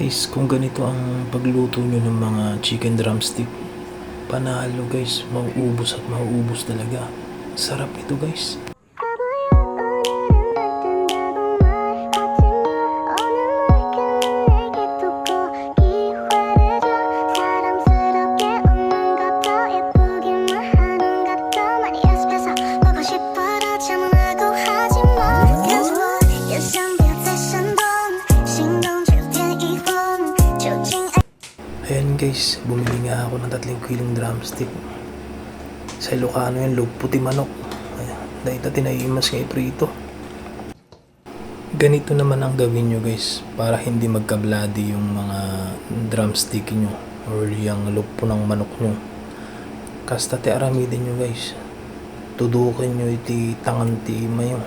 Guys, kung ganito ang pagluto nyo ng mga chicken drumstick, panalo guys, mauubos at mauubos talaga. Sarap ito guys. Ayan guys, bumili nga ako ng 3 kilong drumstick. Sa Ilocano yan, log puti manok. Ayan, dahil tinaimas nga iprito. Ganito naman ang gawin nyo guys, para hindi magka-bloody yung mga drumstick nyo or yung log po ng manok nyo. Kasta ti aramidin nyo guys. Tudukin nyo iti tangan ti mayo.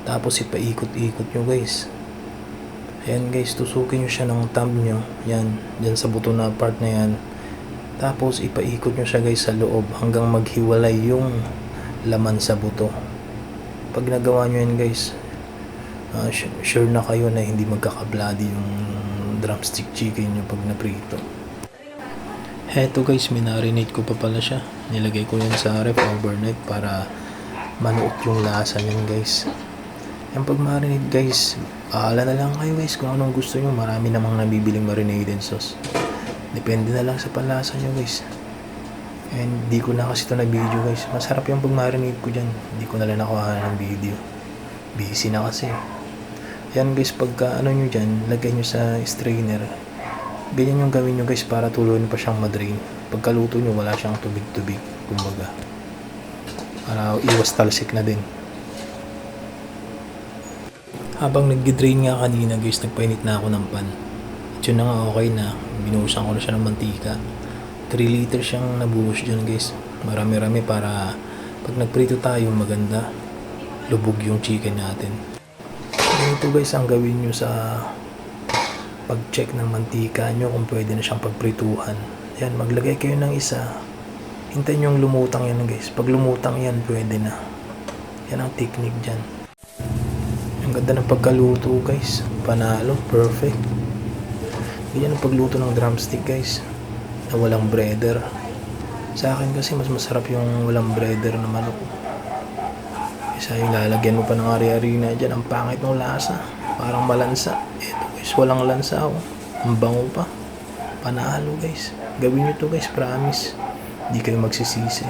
Tapos ipaikot-ikot nyo guys. Ayan guys, tusukin nyo siya ng thumb nyo. Yan, dyan sa buto na part na yan. Tapos ipaikot nyo siya guys sa loob hanggang maghiwalay yung laman sa buto. Pag nagawa nyo yan guys, sure na kayo na hindi magkaka-bloody yung drumstick chicken nyo pag naprito. Heto guys, minarinate ko pa pala siya. Nilagay ko yan sa ref overnight para manuot yung lasa niyan guys. Yung pag marinate guys, ala na lang kayo guys kung anong gusto nyo. Marami namang nabibiling marinated sauce. Depende na lang sa panlasa nyo guys. And di ko na kasi ito na video guys. Masarap yung pag marinate ko dyan. Di ko na lang nakuha ng video. Busy na kasi. Yan guys, pagka ano nyo dyan, lagay nyo sa strainer. Ganyan yung gawin nyo guys para tuloy pa siyang madrain. Pagkaluto nyo, wala siyang tubig-tubig. Kumbaga, para iwas talsik na din. Habang nag-drain nga kanina guys, nagpainit na ako ng pan. At yun na nga, okay na. Binuhusan ko na siya ng mantika. 3 liters siyang nabuhos dyan guys. Marami-rami para pag nagprito tayo, maganda. Lubog yung chicken natin. Ganito guys ang gawin nyo sa pag-check ng mantika nyo kung pwede na siyang pagprituhan. Yan, maglagay kayo ng isa. Hintayin nyo yung lumutang yan guys. Pag lumutang yan, pwede na. Yan ang technique dyan. Ang ganda ng pagkaluto guys. Panalo, perfect. Ganyan ang pagluto ng drumstick guys, na walang breader. Sa akin kasi mas masarap yung walang breader na manok. Isa yung lalagyan mo pa ng ari-ari na dyan. Ang pangit ng lasa, parang malansa. Ito guys, walang lansa. Ang bango pa. Panalo guys. Gawin nyo to guys, promise. Hindi kayo magsisisi.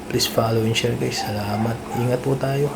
Please follow and share guys. Salamat. Ingat po tayo.